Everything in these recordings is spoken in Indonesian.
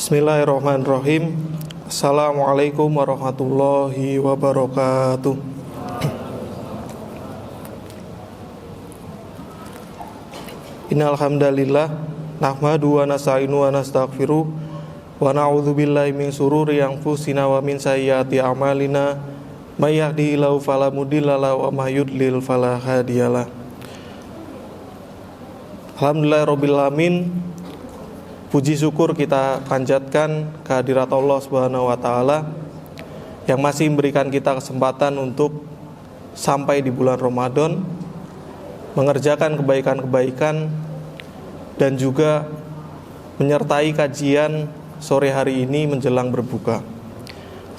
Bismillahirrahmanirrahim. Assalamualaikum warahmatullahi wabarakatuh. Innal hamdalillah nahmadu wa nasta'inu wa nastaghfiruh wa na'udzu billahi min shururi anfusina wa min sayyiati a'malina may yahdihillahu fala mudhillalahu wa may yudlil fala hadiyalah. Alhamdulillahirabbil alamin. Puji syukur kita panjatkan kehadirat Allah Subhanahu wa taala yang masih memberikan kita kesempatan untuk sampai di bulan Ramadan, mengerjakan kebaikan-kebaikan dan juga menyertai kajian sore hari ini menjelang berbuka.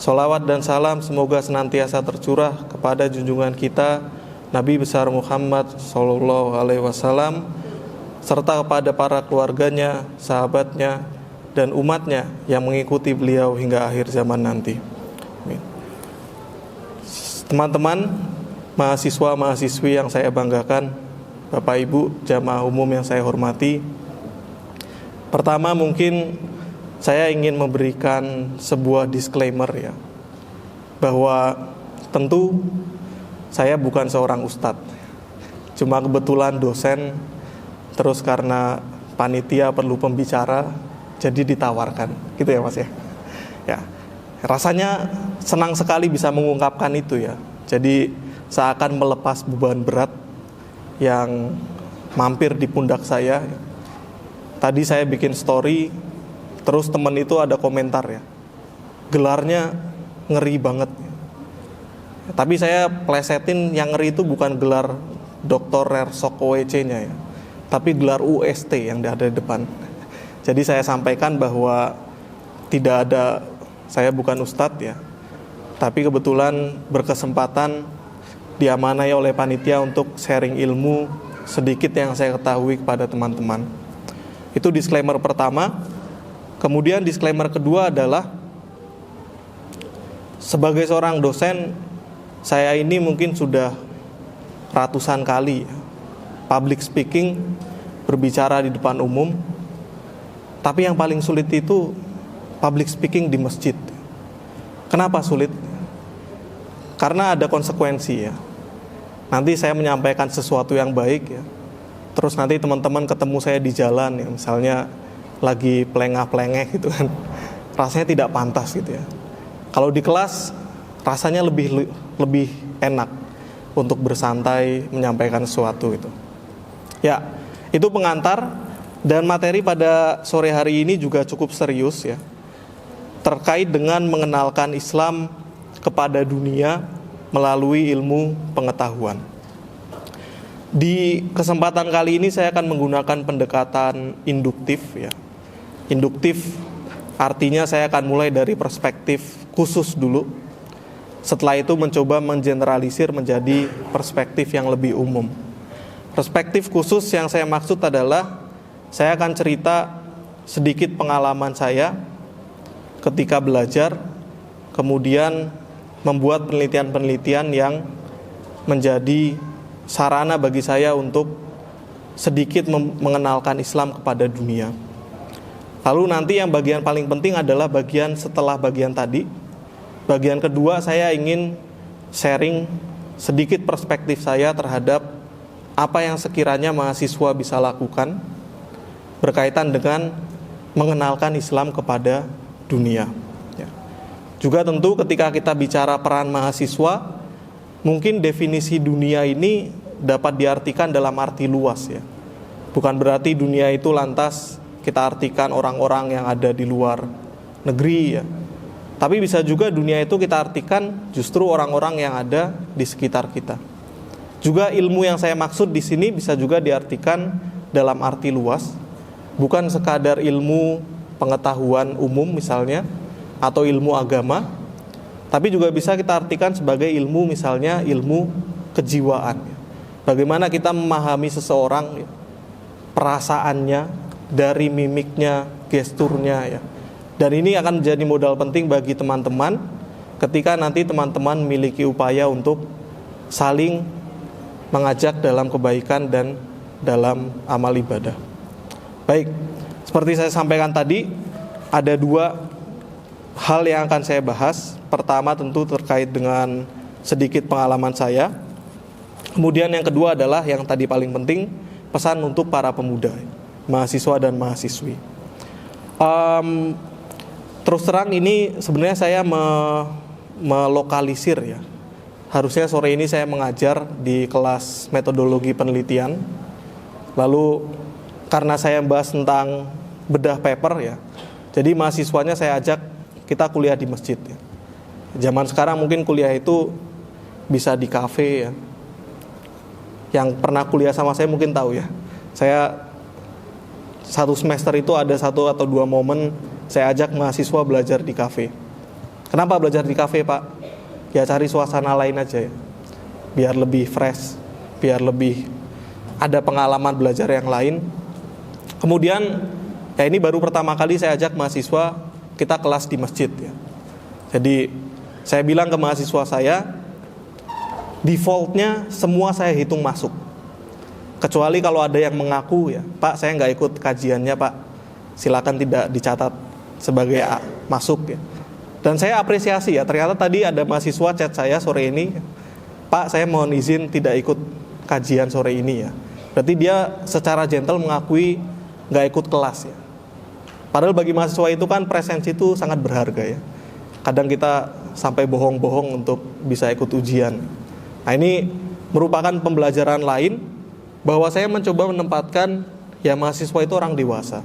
Sholawat dan salam semoga senantiasa tercurah kepada junjungan kita Nabi besar Muhammad SAW, serta kepada para keluarganya, sahabatnya, dan umatnya yang mengikuti beliau hingga akhir zaman nanti. Amin. Teman-teman, mahasiswa-mahasiswi yang saya banggakan, Bapak Ibu, jamaah umum yang saya hormati, pertama mungkin saya ingin memberikan sebuah disclaimer ya, bahwa tentu saya bukan seorang ustadz, cuma kebetulan dosen. Terus karena panitia perlu pembicara, jadi ditawarkan, gitu ya Mas ya. Ya, rasanya senang sekali bisa mengungkapkan itu ya. Jadi seakan melepas beban berat yang mampir di pundak saya. Tadi saya bikin story, terus teman itu ada komentar ya, gelarnya ngeri banget. Tapi saya plesetin yang ngeri itu bukan gelar Dr. Rersok OEC-nya ya, tapi gelar UST yang ada di depan. Jadi saya sampaikan bahwa tidak ada, saya bukan ustadz ya, tapi kebetulan berkesempatan diamanai oleh panitia untuk sharing ilmu sedikit yang saya ketahui kepada teman-teman. Itu disclaimer pertama. Kemudian disclaimer kedua adalah, sebagai seorang dosen, saya ini mungkin sudah ratusan kali public speaking, berbicara di depan umum. Tapi yang paling sulit itu public speaking di masjid. Kenapa sulit? Karena ada konsekuensi ya. Nanti saya menyampaikan sesuatu yang baik ya, terus nanti teman-teman ketemu saya di jalan ya, misalnya lagi pelengah-pelengeh gitu kan, rasanya tidak pantas gitu ya. Kalau di kelas rasanya lebih enak untuk bersantai menyampaikan sesuatu itu. Ya, itu pengantar, dan materi pada sore hari ini juga cukup serius ya, terkait dengan mengenalkan Islam kepada dunia melalui ilmu pengetahuan. Di kesempatan kali ini saya akan menggunakan pendekatan induktif ya. Induktif artinya saya akan mulai dari perspektif khusus dulu. Setelah itu mencoba mengeneralisir menjadi perspektif yang lebih umum. Perspektif khusus yang saya maksud adalah, saya akan cerita sedikit pengalaman saya ketika belajar, kemudian membuat penelitian-penelitian yang menjadi sarana bagi saya untuk sedikit mengenalkan Islam kepada dunia. Lalu nanti yang bagian paling penting adalah bagian setelah bagian tadi. Bagian kedua, saya ingin sharing sedikit perspektif saya terhadap apa yang sekiranya mahasiswa bisa lakukan berkaitan dengan mengenalkan Islam kepada dunia ya. Juga tentu ketika kita bicara peran mahasiswa, mungkin definisi dunia ini dapat diartikan dalam arti luas ya. Bukan berarti dunia itu lantas kita artikan orang-orang yang ada di luar negeri ya. Tapi bisa juga dunia itu kita artikan justru orang-orang yang ada di sekitar kita. Juga ilmu yang saya maksud di sini bisa juga diartikan dalam arti luas, bukan sekadar ilmu pengetahuan umum misalnya, atau ilmu agama, tapi juga bisa kita artikan sebagai ilmu misalnya ilmu kejiwaan. Bagaimana kita memahami seseorang, perasaannya, dari mimiknya, gesturnya ya. Dan ini akan menjadi modal penting bagi teman-teman ketika nanti teman-teman memiliki upaya untuk saling mengajak dalam kebaikan dan dalam amal ibadah. Baik, seperti saya sampaikan tadi, ada dua hal yang akan saya bahas. Pertama tentu terkait dengan sedikit pengalaman saya. Kemudian yang kedua adalah yang tadi paling penting, pesan untuk para pemuda, mahasiswa dan mahasiswi. Terus terang ini sebenarnya saya melokalisir ya. Harusnya sore ini saya mengajar di kelas metodologi penelitian. Lalu karena saya bahas tentang bedah paper ya, jadi mahasiswanya saya ajak kita kuliah di masjid ya. Zaman sekarang mungkin kuliah itu bisa di kafe ya. Yang pernah kuliah sama saya mungkin tahu ya. Saya satu semester itu ada 1 atau 2 momen saya ajak mahasiswa belajar di kafe. Kenapa belajar di kafe, Pak? Ya cari suasana lain aja ya. Biar lebih fresh, biar lebih ada pengalaman belajar yang lain. Kemudian ya ini baru pertama kali saya ajak mahasiswa kita kelas di masjid ya. Jadi saya bilang ke mahasiswa saya, defaultnya semua saya hitung masuk. Kecuali kalau ada yang mengaku ya, Pak saya nggak ikut kajiannya Pak, silakan tidak dicatat sebagai masuk ya. Dan saya apresiasi ya, ternyata tadi ada mahasiswa chat saya sore ini, Pak saya mohon izin tidak ikut kajian sore ini ya. Berarti dia secara gentle mengakui nggak ikut kelas ya. Padahal bagi mahasiswa itu kan presensi itu sangat berharga ya. Kadang kita sampai bohong-bohong untuk bisa ikut ujian. Nah ini merupakan pembelajaran lain bahwa saya mencoba menempatkan ya mahasiswa itu orang dewasa.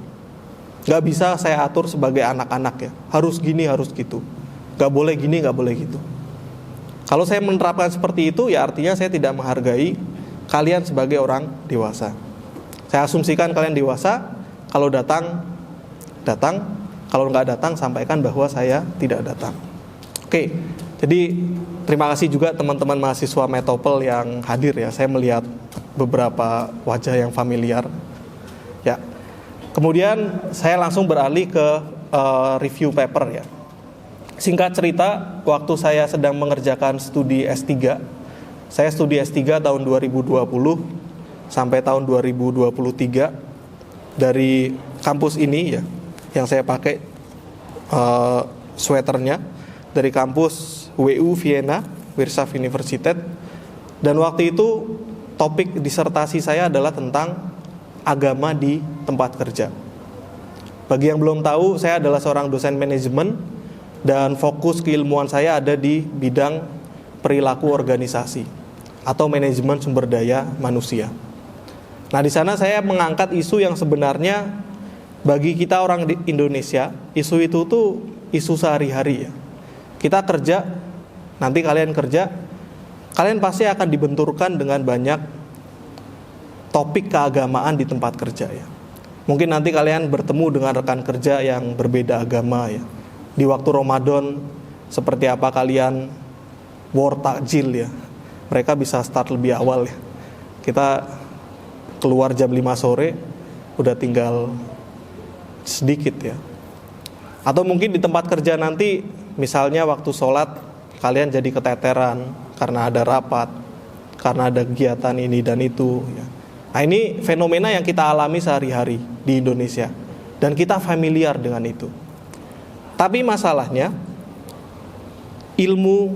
Gak bisa saya atur sebagai anak-anak ya. Harus gini, harus gitu. Gak boleh gini, gak boleh gitu. Kalau saya menerapkan seperti itu ya artinya saya tidak menghargai kalian sebagai orang dewasa. Saya asumsikan kalian dewasa, kalau datang, datang. Kalau nggak datang, sampaikan bahwa saya tidak datang. Oke, jadi terima kasih juga teman-teman mahasiswa Metopel yang hadir ya. Saya melihat beberapa wajah yang familiar. Ya, kemudian saya langsung beralih ke review paper ya. Singkat cerita, waktu saya sedang mengerjakan studi S3, saya studi S3 tahun 2020 sampai tahun 2023 dari kampus ini ya. Yang saya pakai sweaternya dari kampus WU Vienna, Wirtschaft Universität. Dan waktu itu topik disertasi saya adalah tentang agama di tempat kerja. Bagi yang belum tahu, saya adalah seorang dosen manajemen dan fokus keilmuan saya ada di bidang perilaku organisasi atau manajemen sumber daya manusia. Nah, di sana saya mengangkat isu yang sebenarnya bagi kita orang di Indonesia, isu itu tuh isu sehari-hari ya. Kita kerja, nanti kalian kerja, kalian pasti akan dibenturkan dengan banyak topik keagamaan di tempat kerja ya. Mungkin nanti kalian bertemu dengan rekan kerja yang berbeda agama ya. Di waktu Ramadan, seperti apa kalian war takjil ya. Mereka bisa start lebih awal ya. Kita keluar jam 5 sore, udah tinggal sedikit ya. Atau mungkin di tempat kerja nanti misalnya waktu sholat kalian jadi keteteran karena ada rapat, karena ada kegiatan ini dan itu ya. Nah ini fenomena yang kita alami sehari-hari di Indonesia dan kita familiar dengan itu. Tapi masalahnya ilmu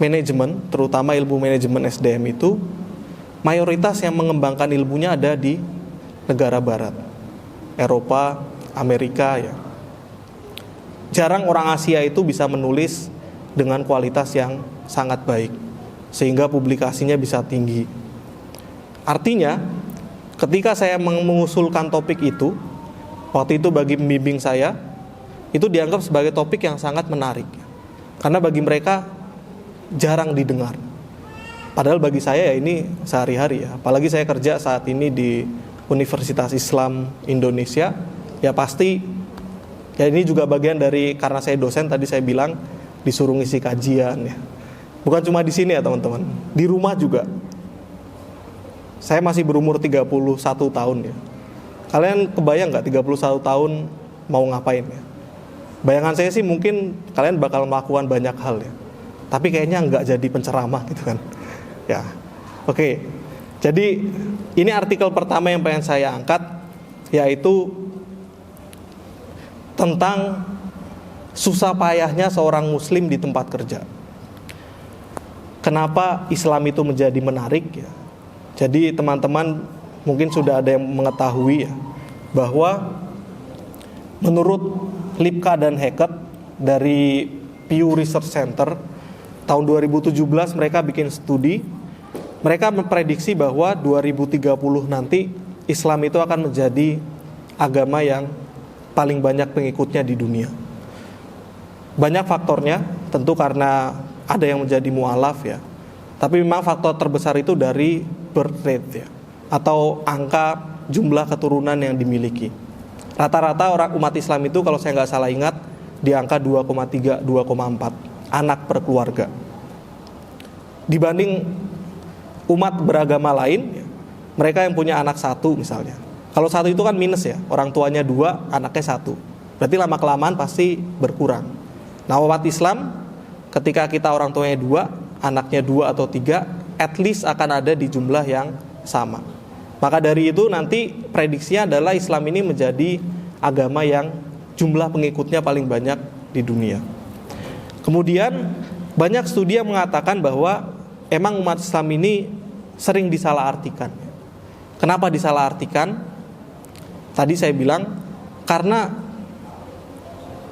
manajemen, terutama ilmu manajemen SDM itu mayoritas yang mengembangkan ilmunya ada di negara barat, Eropa, Amerika ya. Jarang orang Asia itu bisa menulis dengan kualitas yang sangat baik sehingga publikasinya bisa tinggi. Artinya ketika saya mengusulkan topik itu, waktu itu bagi pembimbing saya itu dianggap sebagai topik yang sangat menarik karena bagi mereka jarang didengar. Padahal bagi saya ya ini sehari-hari ya. Apalagi saya kerja saat ini di Universitas Islam Indonesia. Ya pasti, ya ini juga bagian dari karena saya dosen tadi saya bilang disuruh ngisi kajian ya. Bukan cuma di sini ya teman-teman, di rumah juga. Saya masih berumur 31 tahun ya. Kalian kebayang nggak 31 tahun mau ngapain ya? Bayangan saya sih mungkin kalian bakal melakukan banyak hal ya. Tapi kayaknya nggak jadi penceramah gitu kan. Ya, oke. Jadi ini artikel pertama yang pengen saya angkat, yaitu tentang susah payahnya seorang muslim di tempat kerja. Kenapa Islam itu menjadi menarik ya? Jadi teman-teman mungkin sudah ada yang mengetahui ya, bahwa menurut Lipka dan Hackett dari Pew Research Center tahun 2017 mereka bikin studi. Mereka memprediksi bahwa 2030 nanti Islam itu akan menjadi agama yang paling banyak pengikutnya di dunia. Banyak faktornya, tentu karena ada yang menjadi mu'alaf ya. Tapi memang faktor terbesar itu dari birth rate ya, atau angka jumlah keturunan yang dimiliki. Rata-rata orang umat Islam itu kalau saya nggak salah ingat di angka 2,3, 2,4 anak per keluarga. Dibanding umat beragama lain, mereka yang punya anak satu misalnya. Kalau satu itu kan minus ya, orang tuanya 2, anaknya 1. Berarti lama-kelamaan pasti berkurang. Nah umat Islam ketika kita orang tuanya 2, anaknya 2 atau 3, at least akan ada di jumlah yang sama. Maka dari itu nanti prediksinya adalah Islam ini menjadi agama yang jumlah pengikutnya paling banyak di dunia. Kemudian banyak studi yang mengatakan bahwa emang umat Islam ini sering disalahartikan. Kenapa disalahartikan? Tadi saya bilang karena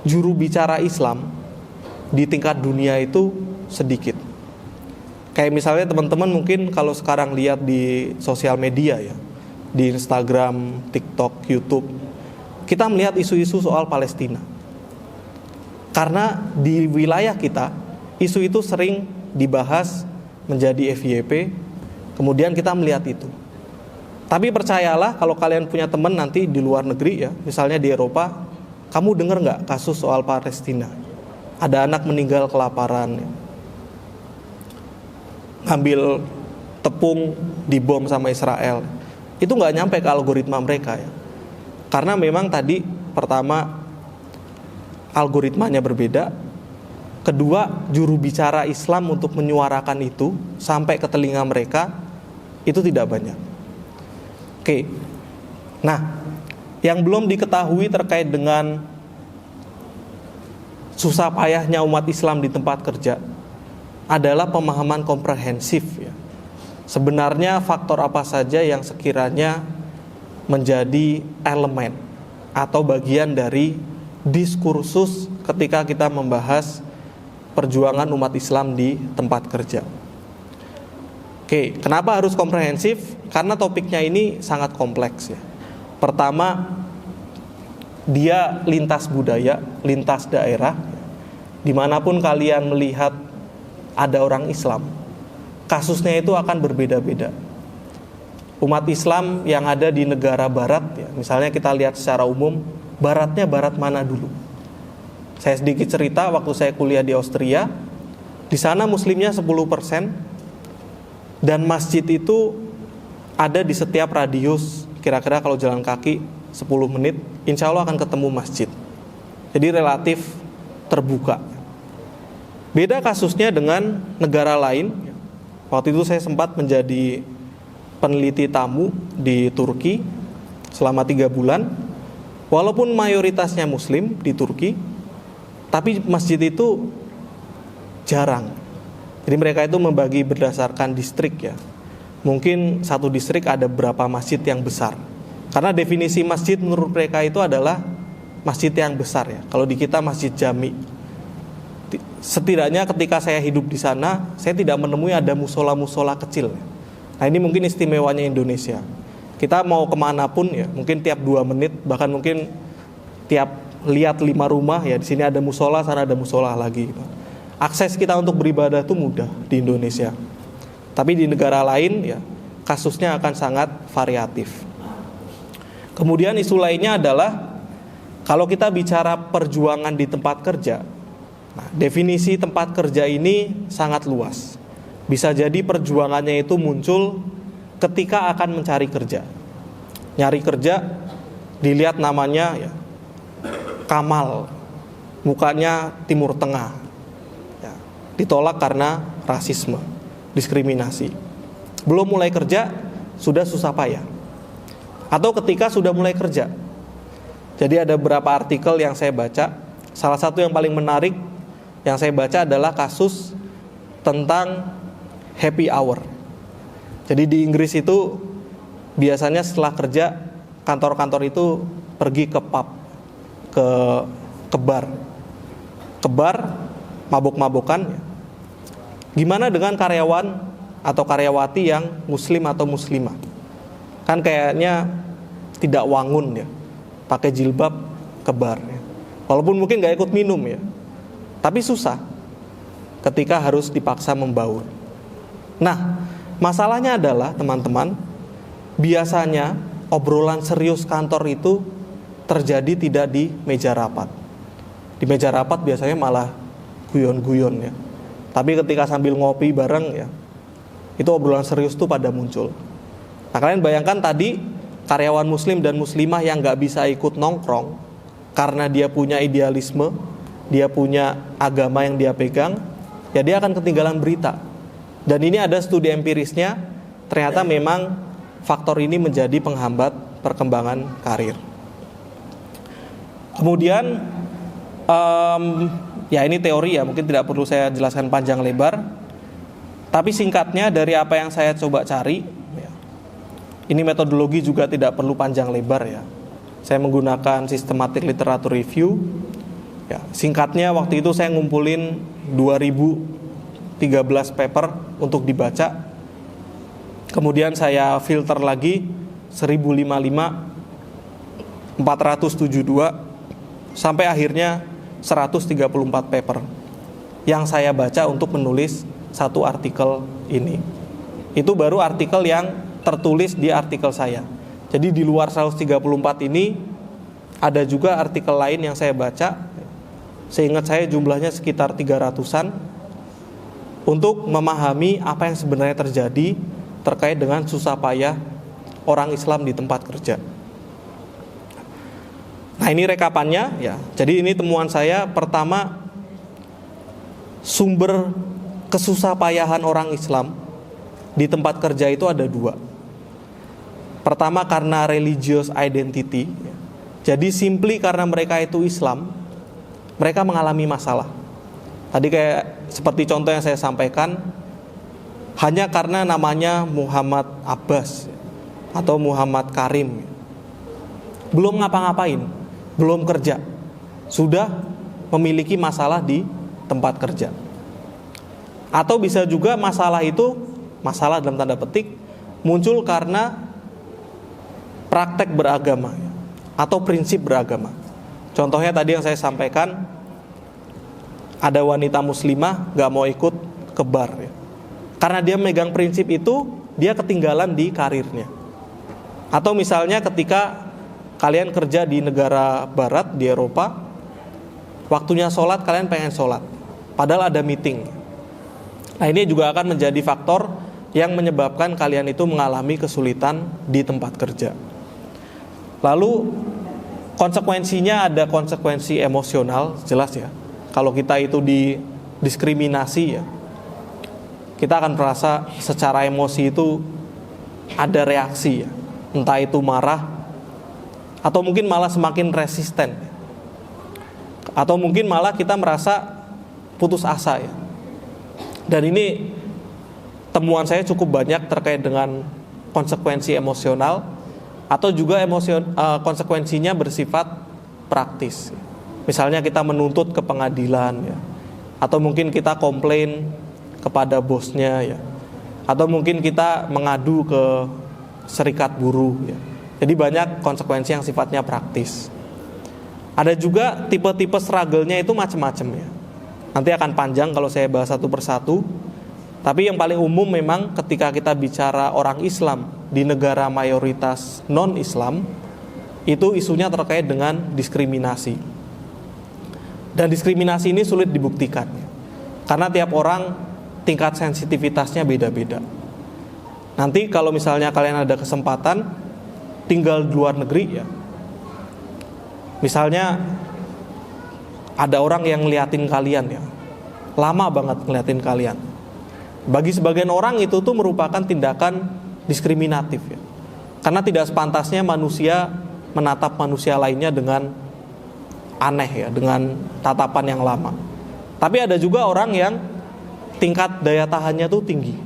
juru bicara Islam di tingkat dunia itu sedikit. Kayak misalnya teman-teman mungkin kalau sekarang lihat di sosial media ya, di Instagram, TikTok, YouTube, kita melihat isu-isu soal Palestina. Karena di wilayah kita, isu itu sering dibahas menjadi FYP, kemudian kita melihat itu. Tapi percayalah kalau kalian punya teman nanti di luar negeri ya, misalnya di Eropa, kamu dengar nggak kasus soal Palestina? Ada anak meninggal kelaparan, ya. Ngambil tepung dibom sama Israel. Itu nggak nyampe ke algoritma mereka ya. Karena memang tadi pertama algoritmanya berbeda. Kedua, juru bicara Islam untuk menyuarakan itu sampai ke telinga mereka itu tidak banyak. Oke. Nah, yang belum diketahui terkait dengan susah payahnya umat Islam di tempat kerja adalah pemahaman komprehensif ya. Sebenarnya faktor apa saja yang sekiranya menjadi elemen atau bagian dari diskursus ketika kita membahas perjuangan umat Islam di tempat kerja. Oke, kenapa harus komprehensif? Karena topiknya ini sangat kompleks ya. Pertama, dia lintas budaya, lintas daerah. Dimanapun kalian melihat ada orang Islam, kasusnya itu akan berbeda-beda. Umat Islam yang ada di negara barat ya, misalnya kita lihat secara umum, baratnya barat mana dulu? Saya sedikit cerita waktu saya kuliah di Austria, di sana muslimnya 10%, dan masjid itu ada di setiap radius, kira-kira kalau jalan kaki 10 menit, insya Allah akan ketemu masjid. Jadi relatif terbuka. Beda kasusnya dengan negara lain. Waktu itu saya sempat menjadi peneliti tamu di Turki selama 3 bulan. Walaupun mayoritasnya muslim di Turki, tapi masjid itu jarang. Jadi mereka itu membagi berdasarkan distrik ya. Mungkin satu distrik ada berapa masjid yang besar. Karena definisi masjid menurut mereka itu adalah masjid yang besar ya. Kalau di kita masjid jami. Setidaknya ketika saya hidup di sana, saya tidak menemui ada musola-musola kecil. Nah ini mungkin istimewanya Indonesia. Kita mau kemanapun ya, mungkin tiap 2 menit, bahkan mungkin tiap lihat 5 rumah ya, di sini ada musola, sana ada musola lagi. Akses kita untuk beribadah itu mudah di Indonesia. Tapi di negara lain ya, kasusnya akan sangat variatif. Kemudian isu lainnya adalah kalau kita bicara perjuangan di tempat kerja, nah, definisi tempat kerja ini sangat luas. Bisa jadi perjuangannya itu muncul ketika akan mencari kerja. Nyari kerja, dilihat namanya ya, Kamal, mukanya Timur Tengah ya, ditolak karena rasisme, diskriminasi. Belum mulai kerja, sudah susah payah. Atau ketika sudah mulai kerja, Jadi ada beberapa artikel yang saya baca. Salah satu yang paling menarik yang saya baca adalah kasus tentang happy hour. Jadi di Inggris itu biasanya setelah kerja kantor-kantor itu pergi ke pub, ke bar, mabuk-mabukan. Gimana dengan karyawan atau karyawati yang muslim atau muslimah? Kan kayaknya tidak wangun ya, pakai jilbab ke bar ya. Walaupun mungkin gak ikut minum ya, tapi susah ketika harus dipaksa membaur. Nah, masalahnya adalah teman-teman, biasanya obrolan serius kantor itu terjadi tidak di meja rapat. Di meja rapat biasanya malah guyon-guyon ya. Tapi ketika sambil ngopi bareng ya, itu obrolan serius tuh pada muncul. Nah, kalian bayangkan tadi karyawan muslim dan muslimah yang gak bisa ikut nongkrong karena dia punya idealisme, dia punya agama yang dia pegang, ya dia akan ketinggalan berita. Dan ini ada studi empirisnya, ternyata memang faktor ini menjadi penghambat perkembangan karir. Kemudian ya ini teori ya, mungkin tidak perlu saya jelaskan panjang lebar. Tapi singkatnya dari apa yang saya coba cari, ini metodologi juga tidak perlu panjang lebar ya. Saya menggunakan systematic literature review. Ya, singkatnya waktu itu saya ngumpulin 2013 paper untuk dibaca. Kemudian saya filter lagi 1055, 472 sampai akhirnya 134 paper yang saya baca untuk menulis satu artikel ini. Itu baru artikel yang tertulis di artikel saya. Jadi di luar 134 ini ada juga artikel lain yang saya baca. Seingat saya jumlahnya sekitar 300-an untuk memahami apa yang sebenarnya terjadi terkait dengan susah payah orang Islam di tempat kerja. Nah, ini rekapannya ya. Jadi ini temuan saya. Pertama, sumber kesusahpayahan orang Islam di tempat kerja itu ada dua. Pertama karena religious identity. Jadi simply karena mereka itu Islam, mereka mengalami masalah. Tadi kayak seperti contoh yang saya sampaikan, hanya karena namanya Muhammad Abbas atau Muhammad Karim, belum ngapa-ngapain, belum kerja, sudah memiliki masalah di tempat kerja. Atau bisa juga masalah itu, masalah dalam tanda petik, muncul karena praktek beragama atau prinsip beragama. Contohnya tadi yang saya sampaikan, ada wanita muslimah gak mau ikut ke bar ya. Karena dia megang prinsip itu, dia ketinggalan di karirnya. Atau misalnya ketika kalian kerja di negara barat, di Eropa, waktunya sholat kalian pengen sholat, padahal ada meeting. Nah, ini juga akan menjadi faktor yang menyebabkan kalian itu mengalami kesulitan di tempat kerja. Lalu konsekuensinya ada konsekuensi emosional, jelas ya. Kalau kita itu didiskriminasi ya, kita akan merasa secara emosi itu ada reaksi ya. Entah itu marah, atau mungkin malah semakin resisten, atau mungkin malah kita merasa putus asa ya. Dan ini temuan saya cukup banyak terkait dengan konsekuensi emosional, atau juga konsekuensinya bersifat praktis. Misalnya kita menuntut ke pengadilan ya, atau mungkin kita komplain kepada bosnya ya, atau mungkin kita mengadu ke serikat buruh ya. Jadi banyak konsekuensi yang sifatnya praktis. Ada juga tipe-tipe struggle-nya itu macam-macam ya. Nanti akan panjang kalau saya bahas satu persatu. Tapi yang paling umum memang ketika kita bicara orang Islam di negara mayoritas non-Islam, itu isunya terkait dengan diskriminasi. Dan diskriminasi ini sulit dibuktikan karena tiap orang tingkat sensitivitasnya beda-beda. Nanti kalau misalnya kalian ada kesempatan tinggal di luar negeri ya, misalnya ada orang yang ngeliatin kalian ya, lama banget ngeliatin kalian. Bagi sebagian orang itu tuh merupakan tindakan diskriminatif ya. Karena tidak sepantasnya manusia menatap manusia lainnya dengan aneh ya, dengan tatapan yang lama. Tapi ada juga orang yang tingkat daya tahannya tuh tinggi.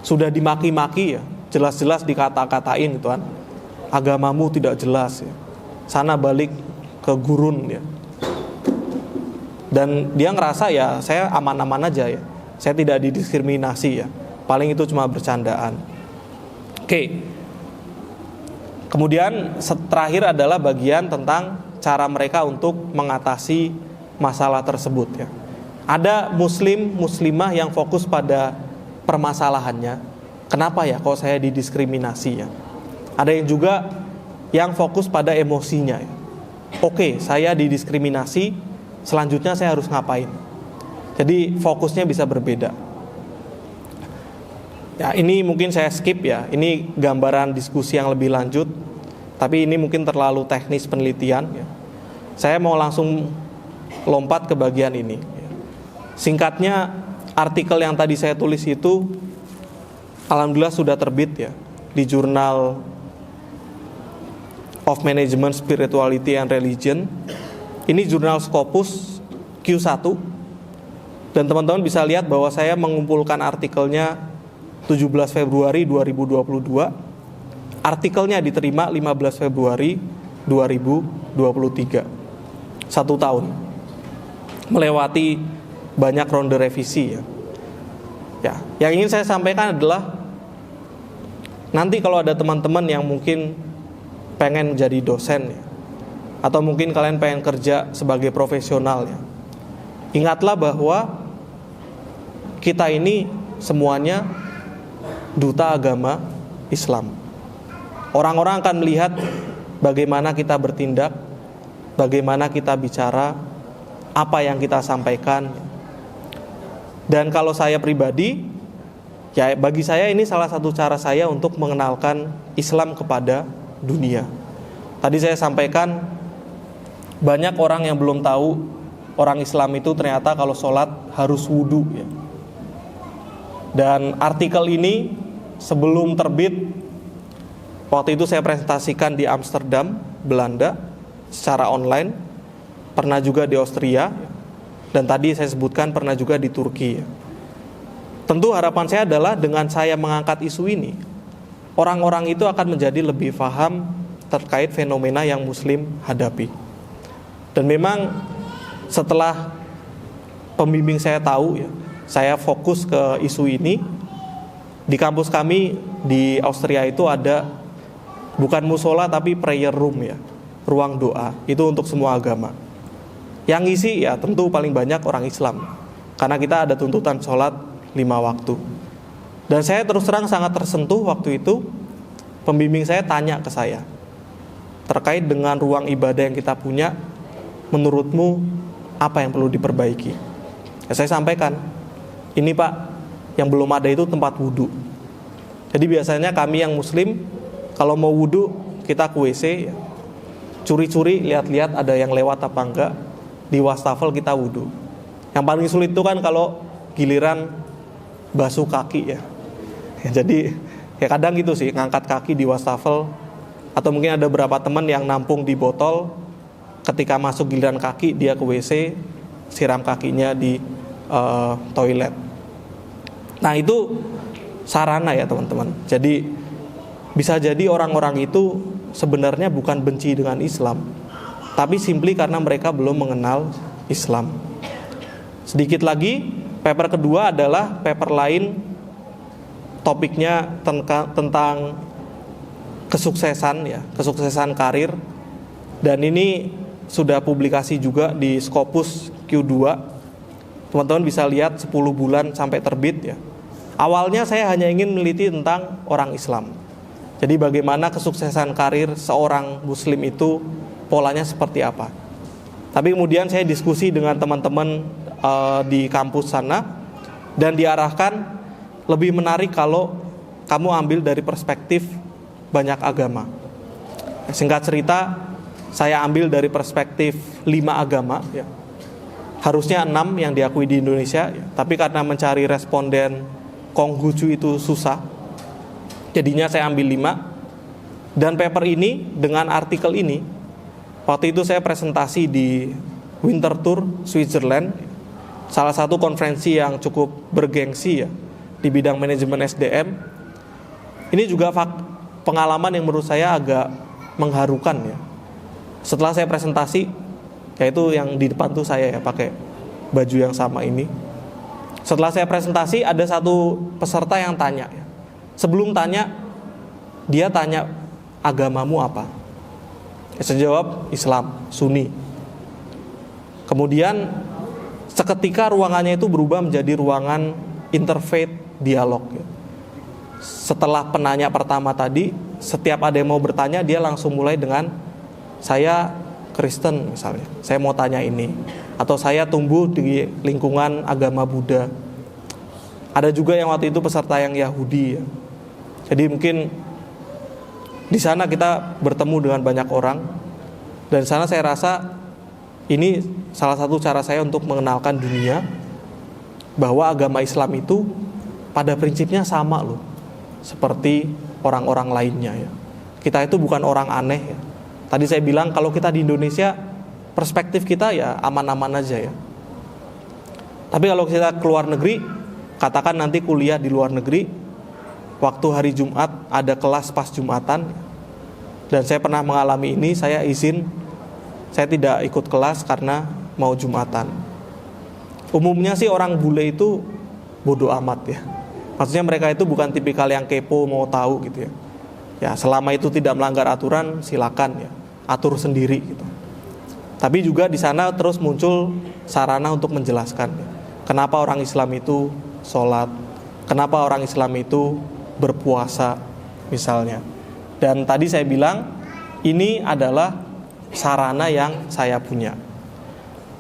Sudah dimaki-maki ya, jelas-jelas dikata-katain gitu kan. Agamamu tidak jelas ya. Sana balik ke gurun ya. Dan dia ngerasa ya saya aman-aman aja ya. Saya tidak didiskriminasi ya. Paling itu cuma bercandaan. Oke. Kemudian terakhir adalah bagian tentang cara mereka untuk mengatasi masalah tersebut ya. Ada muslimah yang fokus pada permasalahannya. Kenapa ya kok saya didiskriminasi ya? Ada yang juga yang fokus pada emosinya ya. Oke, saya didiskriminasi, selanjutnya saya harus ngapain? Jadi fokusnya bisa berbeda. Ya, ini mungkin saya skip ya. Ini gambaran diskusi yang lebih lanjut. Tapi ini mungkin terlalu teknis penelitian ya. Saya mau langsung lompat ke bagian ini. Singkatnya, artikel yang tadi saya tulis itu alhamdulillah sudah terbit ya di Journal of Management, Spirituality and Religion. Ini jurnal Scopus Q1. Dan teman-teman bisa lihat bahwa saya mengumpulkan artikelnya 17 Februari 2022. Artikelnya diterima 15 Februari 2023. 1 tahun. Melewati banyak ronde revisi ya. Ya, yang ingin saya sampaikan adalah nanti kalau ada teman-teman yang mungkin pengen jadi dosen ya, atau mungkin kalian pengen kerja sebagai profesional ya, ingatlah bahwa kita ini semuanya duta agama Islam. Orang-orang akan melihat bagaimana kita bertindak, bagaimana kita bicara, apa yang kita sampaikan. Dan kalau saya pribadi, ya bagi saya ini salah satu cara saya untuk mengenalkan Islam kepada dunia. Tadi saya sampaikan banyak orang yang belum tahu orang Islam itu ternyata kalau sholat harus wudu ya. Dan artikel ini sebelum terbit, waktu itu saya presentasikan di Amsterdam, Belanda secara online, pernah juga di Austria, dan tadi saya sebutkan pernah juga di Turki. Tentu harapan saya adalah dengan saya mengangkat isu ini, orang-orang itu akan menjadi lebih paham terkait fenomena yang Muslim hadapi. Dan memang setelah pembimbing saya tahu ya, saya fokus ke isu ini. Di kampus kami di Austria itu ada bukan musola tapi prayer room ya, ruang doa. Itu untuk semua agama. Yang ngisi ya tentu paling banyak orang Islam, karena kita ada tuntutan sholat 5 waktu. Dan saya terus terang sangat tersentuh waktu itu. Pembimbing saya tanya ke saya terkait dengan ruang ibadah yang kita punya, menurutmu apa yang perlu diperbaiki? Ya, saya sampaikan, ini Pak, yang belum ada itu tempat wudhu. Jadi biasanya kami yang Muslim kalau mau wudhu kita ke WC ya, curi-curi lihat-lihat ada yang lewat apa enggak, di wastafel kita wudhu. Yang paling sulit itu kan kalau giliran basuh kaki ya. Jadi ya kadang gitu sih, ngangkat kaki di wastafel. Atau mungkin ada beberapa teman yang nampung di botol, ketika masuk giliran kaki dia ke WC, siram kakinya di toilet. Nah itu sarana ya teman-teman. Jadi bisa jadi orang-orang itu sebenarnya bukan benci dengan Islam, tapi simply karena mereka belum mengenal Islam. Sedikit lagi, paper kedua adalah paper lain, topiknya tentang kesuksesan ya, kesuksesan karir. Dan ini sudah publikasi juga di Scopus Q2. Teman-teman bisa lihat 10 bulan sampai terbit ya. Awalnya saya hanya ingin meneliti tentang orang Islam. Jadi bagaimana kesuksesan karir seorang Muslim itu polanya seperti apa. Tapi kemudian saya diskusi dengan teman-teman di kampus sana, dan diarahkan lebih menarik kalau kamu ambil dari perspektif banyak agama. Singkat cerita, saya ambil dari perspektif 5 agama ya. Harusnya 6 yang diakui di Indonesia ya. Tapi karena mencari responden Konghucu itu susah, jadinya saya ambil 5. Dan paper ini dengan artikel ini, waktu itu saya presentasi di Winterthur, Switzerland, salah satu konferensi yang cukup bergengsi ya di bidang manajemen SDM. Ini juga pengalaman yang menurut saya agak mengharukan ya. Setelah saya presentasi, yaitu yang di depan tuh saya ya pakai baju yang sama ini. Setelah saya presentasi, ada satu peserta yang tanya ya. Sebelum tanya, dia tanya, agamamu apa? Saya jawab, Islam, Sunni. Kemudian seketika ruangannya itu berubah menjadi ruangan interfaith dialog ya. Setelah penanya pertama tadi, setiap ada yang mau bertanya, dia langsung mulai dengan, saya Kristen misalnya, saya mau tanya ini, atau saya tumbuh di lingkungan agama Buddha. Ada juga yang waktu itu peserta yang Yahudi ya. Jadi mungkin di sana kita bertemu dengan banyak orang, dan di sana saya rasa ini salah satu cara saya untuk mengenalkan dunia bahwa agama Islam itu pada prinsipnya sama loh, seperti orang-orang lainnya ya. Kita itu bukan orang aneh ya. Tadi saya bilang kalau kita di Indonesia, perspektif kita ya aman-aman aja ya. Tapi kalau kita keluar negeri, katakan nanti kuliah di luar negeri, waktu hari Jumat ada kelas pas Jumatan, dan saya pernah mengalami ini, saya izin, saya tidak ikut kelas karena mau Jumatan. Umumnya sih orang bule itu bodoh amat ya. Maksudnya mereka itu bukan tipikal yang kepo mau tahu gitu ya. Ya selama itu tidak melanggar aturan silakan ya, atur sendiri gitu. Tapi juga di sana terus muncul sarana untuk menjelaskan ya, kenapa orang Islam itu sholat, kenapa orang Islam itu berpuasa misalnya. Dan tadi saya bilang ini adalah sarana yang saya punya.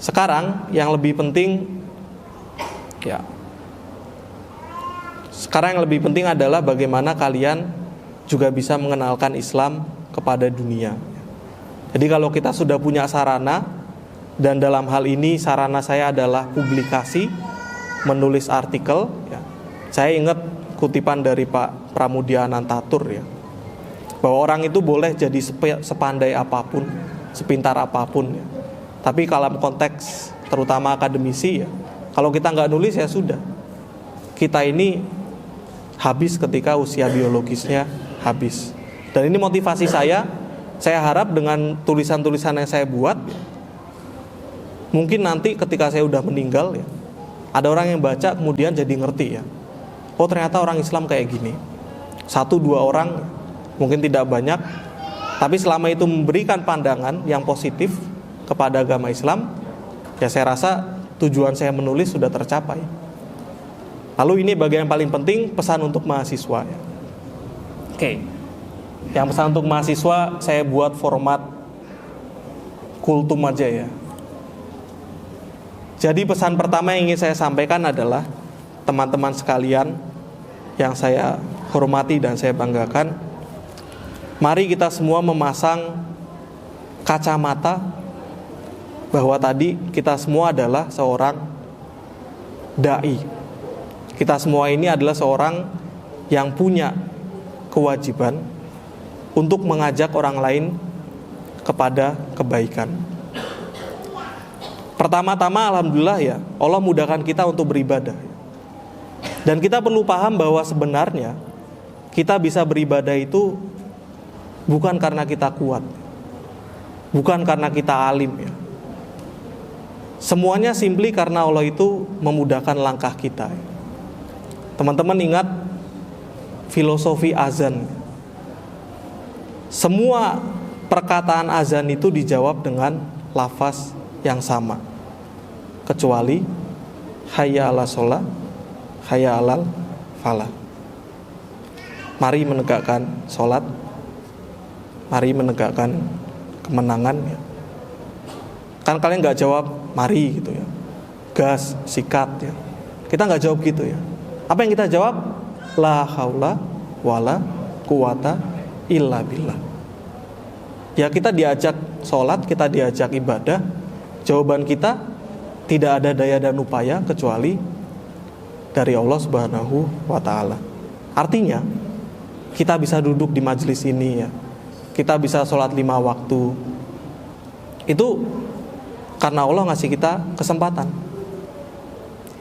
Sekarang yang lebih penting ya, sekarang yang lebih penting adalah bagaimana kalian juga bisa mengenalkan Islam kepada dunia. Jadi kalau kita sudah punya sarana, dan dalam hal ini sarana saya adalah publikasi, menulis artikel ya. Saya ingat kutipan dari Pak Pramudia Anantatur ya, bahwa orang itu boleh jadi sepandai apapun, sepintar apapun ya. Tapi kalau konteks terutama akademisi ya, kalau kita nggak nulis ya sudah, kita ini habis ketika usia biologisnya habis. Dan ini motivasi saya harap dengan tulisan-tulisan yang saya buat, mungkin nanti ketika saya udah meninggal ya, ada orang yang baca kemudian jadi ngerti ya, oh ternyata orang Islam kayak gini. 1-2 orang, mungkin tidak banyak, tapi selama itu memberikan pandangan yang positif kepada agama Islam, ya saya rasa tujuan saya menulis sudah tercapai. Lalu ini bagian yang paling penting, pesan untuk mahasiswa ya. Oke. Yang pesan untuk mahasiswa saya buat format kultum aja ya. Jadi pesan pertama yang ingin saya sampaikan adalah, teman-teman sekalian yang saya hormati dan saya banggakan, mari kita semua memasang kacamata bahwa tadi kita semua adalah seorang dai. Kita semua ini adalah seorang yang punya kewajiban untuk mengajak orang lain kepada kebaikan. Pertama-tama alhamdulillah ya, Allah mudahkan kita untuk beribadah. Dan kita perlu paham bahwa sebenarnya kita bisa beribadah itu bukan karena kita kuat, bukan karena kita alim ya. Semuanya simply karena Allah itu memudahkan langkah kita. Teman-teman ingat filosofi azan. Semua perkataan azan itu dijawab dengan lafaz yang sama, kecuali hayya ala sholat, hayya alal falah. Mari menegakkan sholat, mari menegakkan kemenangan ya. Kan kalian gak jawab mari gitu ya, gas, sikat ya. Kita gak jawab gitu ya. Apa yang kita jawab? La haula wala quwata illa billah. Ya kita diajak sholat, kita diajak ibadah. Jawaban kita tidak ada daya dan upaya kecuali dari Allah Subhanahu wa ta'ala. Artinya kita bisa duduk di majelis ini ya, kita bisa sholat 5 waktu. Itu karena Allah ngasih kita kesempatan.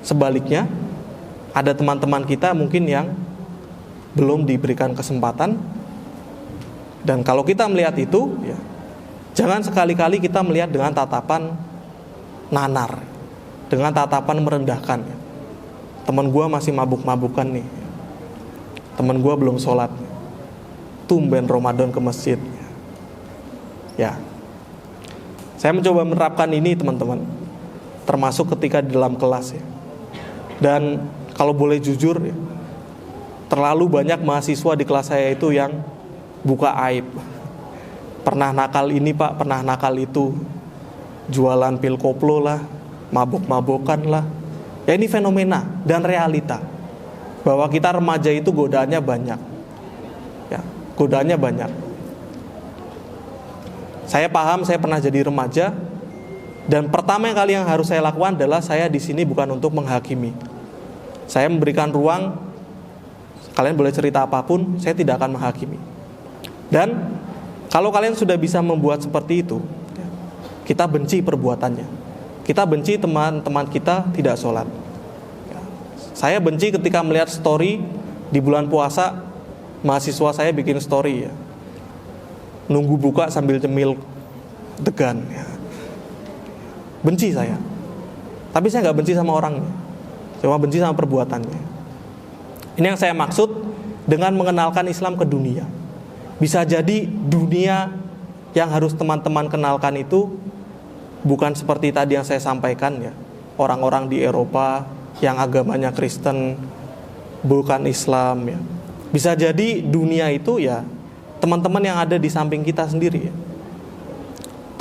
Sebaliknya, ada teman-teman kita mungkin yang belum diberikan kesempatan. Dan kalau kita melihat itu, ya, jangan sekali-kali kita melihat dengan tatapan nanar, dengan tatapan merendahkan. Teman gue masih mabuk-mabukan nih, teman gue belum sholat, tumben Ramadan ke masjid. Ya, saya mencoba menerapkan ini teman-teman, termasuk ketika di dalam kelas ya. Dan kalau boleh jujur ya, terlalu banyak mahasiswa di kelas saya itu yang buka aib. Pernah nakal ini pak, pernah nakal itu, jualan pil koplo lah, mabuk-mabukan lah. Ya ini fenomena dan realita, bahwa kita remaja itu godaannya banyak. Ya, godaannya banyak. Saya paham, saya pernah jadi remaja, dan pertama kali yang harus saya lakukan adalah saya di sini bukan untuk menghakimi. Saya memberikan ruang, kalian boleh cerita apapun, saya tidak akan menghakimi. Dan kalau kalian sudah bisa membuat seperti itu, kita benci perbuatannya. Kita benci teman-teman kita tidak sholat. Saya benci ketika melihat story di bulan puasa, mahasiswa saya bikin story ya, nunggu buka sambil cemil degan ya. Benci saya. Tapi saya gak benci sama orangnya, cuma benci sama perbuatannya. Ini yang saya maksud dengan mengenalkan Islam ke dunia. Bisa jadi dunia yang harus teman-teman kenalkan itu bukan seperti tadi yang saya sampaikan ya, orang-orang di Eropa yang agamanya Kristen, bukan Islam ya. Bisa jadi dunia itu ya teman-teman yang ada di samping kita sendiri ya.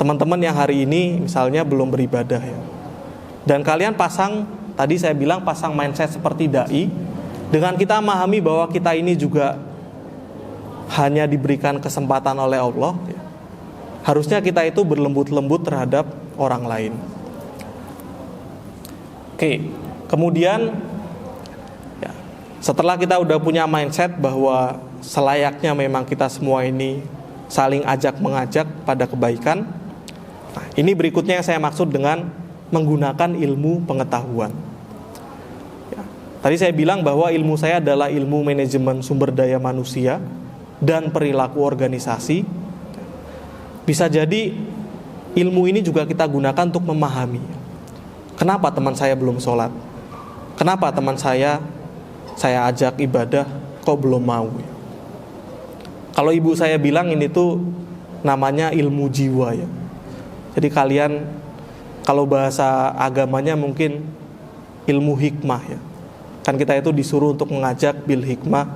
Teman-teman yang hari ini misalnya belum beribadah ya. Dan kalian pasang, tadi saya bilang pasang mindset seperti dai, dengan kita memahami bahwa kita ini juga hanya diberikan kesempatan oleh Allah ya. Harusnya kita itu berlembut-lembut terhadap orang lain. Oke, kemudian ya, setelah kita udah punya mindset bahwa selayaknya memang kita semua ini saling ajak mengajak pada kebaikan. Nah, ini berikutnya yang saya maksud dengan menggunakan ilmu pengetahuan. Ya, tadi saya bilang bahwa ilmu saya adalah ilmu manajemen sumber daya manusia dan perilaku organisasi. Bisa jadi ilmu ini juga kita gunakan untuk memahami kenapa teman saya belum sholat, kenapa teman saya ajak ibadah kok belum mau. Kalau ibu saya bilang ini tuh namanya ilmu jiwa ya. Jadi kalian kalau bahasa agamanya mungkin ilmu hikmah ya. Kan kita itu disuruh untuk mengajak bil hikmah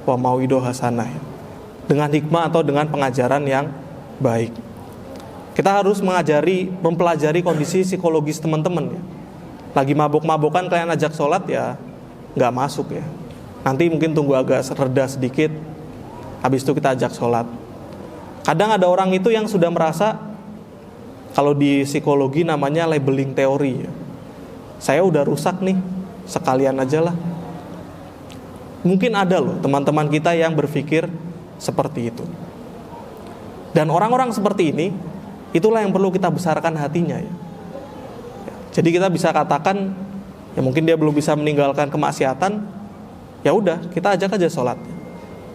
wa mauidho hasanah ya. Dengan hikmah atau dengan pengajaran yang baik. Kita harus mempelajari kondisi psikologis teman-teman ya. Lagi mabuk-mabukan kalian ajak sholat ya nggak masuk ya. Nanti mungkin tunggu agak reda sedikit, habis itu kita ajak sholat. Kadang ada orang itu yang sudah merasa, kalau di psikologi namanya labeling teori ya. Saya udah rusak nih, sekalian aja lah. Mungkin ada loh teman-teman kita yang berpikir seperti itu. Dan orang-orang seperti ini, itulah yang perlu kita besarkan hatinya ya. Jadi kita bisa katakan, ya mungkin dia belum bisa meninggalkan kemaksiatan, ya udah kita ajak aja sholat.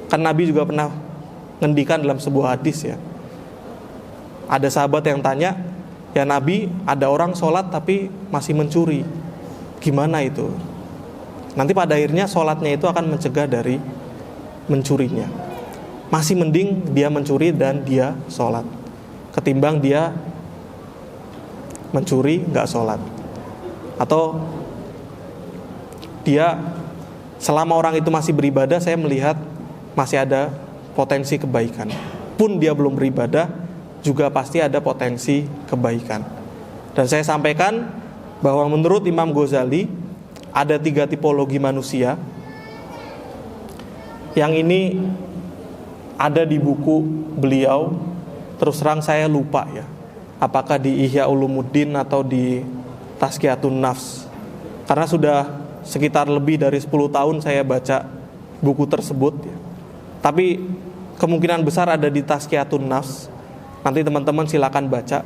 Kan Nabi juga pernah ngendikan dalam sebuah hadis ya. Ada sahabat yang tanya, ya Nabi, ada orang sholat tapi masih mencuri, gimana itu? Nanti pada akhirnya sholatnya itu akan mencegah dari mencurinya. Masih mending dia mencuri dan dia sholat, ketimbang dia mencuri gak sholat. Atau dia, selama orang itu masih beribadah, saya melihat masih ada potensi kebaikan. Pun dia belum beribadah, juga pasti ada potensi kebaikan. Dan saya sampaikan bahwa menurut Imam Ghazali ada 3 tipologi manusia. Yang ini ada di buku beliau. Terus terang saya lupa ya, apakah di Ihya Ulumuddin atau di Tazkiyatun Nafs. Karena sudah sekitar lebih dari 10 tahun saya baca buku tersebut ya. Tapi kemungkinan besar ada di Tazkiyatun Nafs. Nanti teman-teman silakan baca,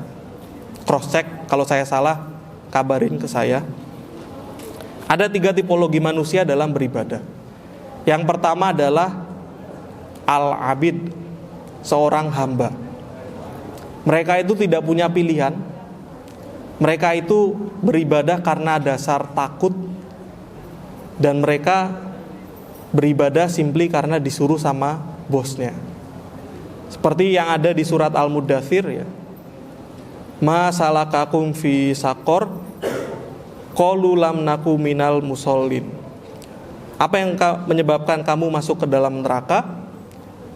cross check, kalau saya salah kabarin ke saya. Ada 3 tipologi manusia dalam beribadah. Yang pertama adalah al-abid, seorang hamba. Mereka itu tidak punya pilihan. Mereka itu beribadah karena dasar takut, dan mereka beribadah simply karena disuruh sama bosnya. Seperti yang ada di surat Al-Muddathir ya. Ma salakakum fi saqor qalu lam naku minal musallin. Apa yang menyebabkan kamu masuk ke dalam neraka?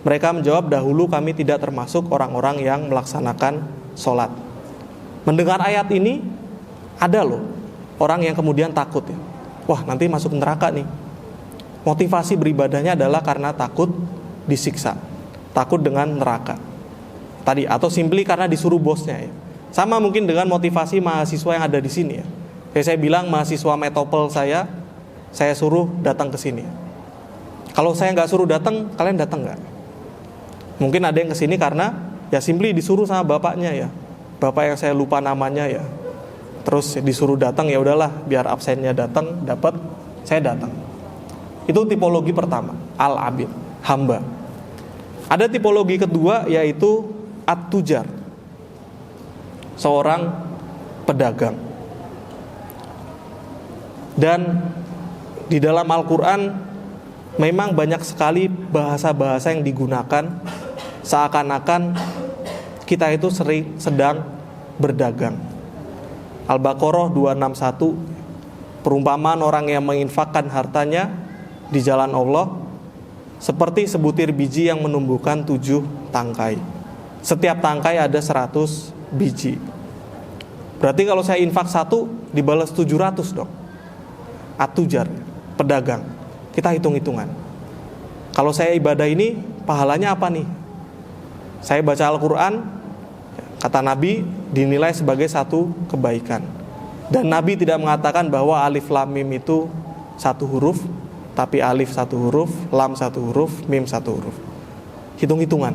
Mereka menjawab, dahulu kami tidak termasuk orang-orang yang melaksanakan sholat. Mendengar ayat ini, ada loh orang yang kemudian takut ya. Wah, nanti masuk neraka nih. Motivasi beribadahnya adalah karena takut disiksa, takut dengan neraka tadi, atau simply karena disuruh bosnya ya. Sama mungkin dengan motivasi mahasiswa yang ada di sini ya. Saya bilang mahasiswa metopel saya suruh datang ke sini. Kalau saya nggak suruh datang, kalian datang nggak? Mungkin ada yang kesini karena ya simply disuruh sama bapaknya ya, bapak yang saya lupa namanya ya. Terus disuruh datang, ya udahlah biar absennya datang, dapat, saya datang. Itu tipologi pertama, al-abid, hamba. Ada tipologi kedua yaitu at-tujar, seorang pedagang. Dan di dalam Al-Quran memang banyak sekali bahasa-bahasa yang digunakan seakan-akan kita itu sedang berdagang. Al-Baqarah 261, perumpamaan orang yang menginfakkan hartanya di jalan Allah seperti sebutir biji yang menumbuhkan 7 tangkai. Setiap tangkai ada 100 biji. Berarti kalau saya infak 1 dibalas 700 dong. At-tujar, pedagang. Kita hitung-hitungan. Kalau saya ibadah ini, pahalanya apa nih? Saya baca Al-Quran, kata Nabi, dinilai sebagai satu kebaikan. Dan Nabi tidak mengatakan bahwa alif lam mim itu 1 huruf, tapi alif 1 huruf, lam 1 huruf, mim 1 huruf. Hitung-hitungan.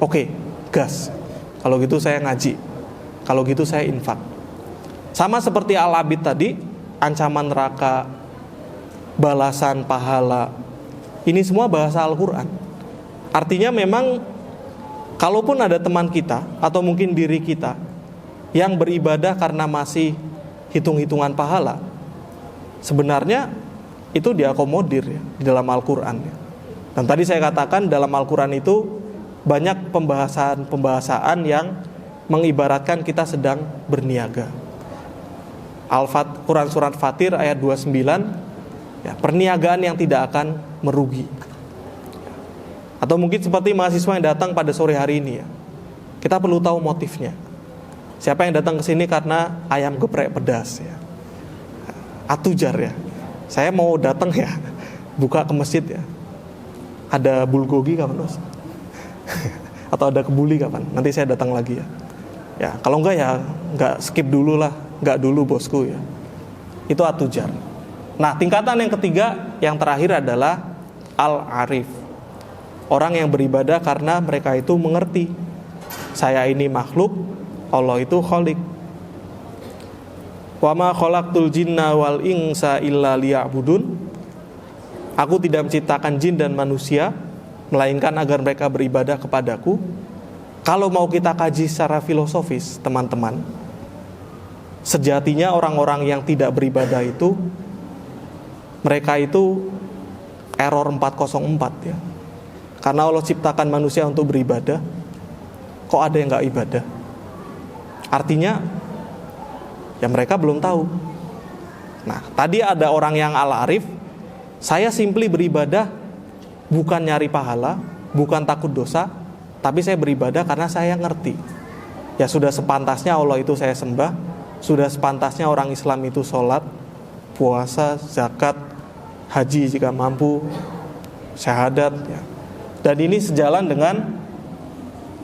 Oke, gas. Kalau gitu saya ngaji. Kalau gitu saya infak. Sama seperti al-abid tadi, ancaman neraka, balasan pahala, ini semua bahasa Al-Quran. Artinya memang kalaupun ada teman kita atau mungkin diri kita yang beribadah karena masih hitung-hitungan pahala, sebenarnya itu diakomodir ya, di dalam Al-Quran ya. Dan tadi saya katakan dalam Al-Quran itu banyak pembahasan yang mengibaratkan kita sedang berniaga. Quran surat Fatir ayat 29 ya, perniagaan yang tidak akan merugi. Atau mungkin seperti mahasiswa yang datang pada sore hari ini ya, kita perlu tahu motifnya. Siapa yang datang ke sini karena ayam geprek pedas ya, atujar ya, saya mau datang ya, buka ke masjid ya, ada bulgogi kapan Mas? Atau ada kebuli kapan? Nanti saya datang lagi ya. Ya kalau enggak ya enggak, skip dulu lah, enggak dulu bosku ya. Itu atujar. Nah tingkatan yang ketiga, yang terakhir adalah al-arif, orang yang beribadah karena mereka itu mengerti saya ini makhluk, Allah itu khalik. Wa ma khalaqtul jinna wal insa illa liya'budun. Aku tidak menciptakan jin dan manusia melainkan agar mereka beribadah kepadaku. Kalau mau kita kaji secara filosofis, teman-teman, sejatinya orang-orang yang tidak beribadah itu, mereka itu error 404 ya. Karena Allah ciptakan manusia untuk beribadah, kok ada yang gak ibadah? Artinya ya mereka belum tahu. Nah tadi ada orang yang al-arif, saya simply beribadah bukan nyari pahala, bukan takut dosa, tapi saya beribadah karena saya ngerti. Ya sudah sepantasnya Allah itu saya sembah, sudah sepantasnya orang Islam itu sholat, puasa, zakat, haji jika mampu, syahadat ya. Dan ini sejalan dengan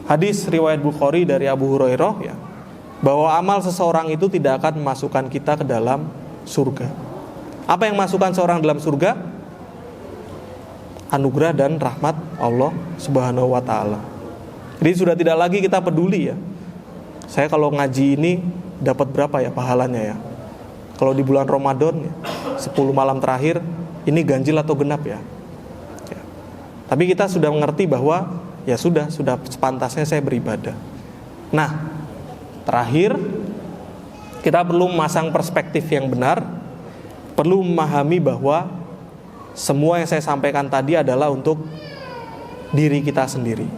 hadis riwayat Bukhari dari Abu Hurairah ya, bahwa amal seseorang itu tidak akan memasukkan kita ke dalam surga. Apa yang memasukkan seorang dalam surga? anugerah dan rahmat Allah Subhanahu wa taala. Jadi sudah tidak lagi kita peduli ya, saya kalau ngaji ini dapat berapa ya pahalanya ya. Kalau di bulan Ramadan ya, 10 malam terakhir ini ganjil atau genap ya. Tapi kita sudah mengerti bahwa ya sudah sepantasnya saya beribadah. Nah, terakhir kita perlu memasang perspektif yang benar, perlu memahami bahwa semua yang saya sampaikan tadi adalah untuk diri kita sendiri.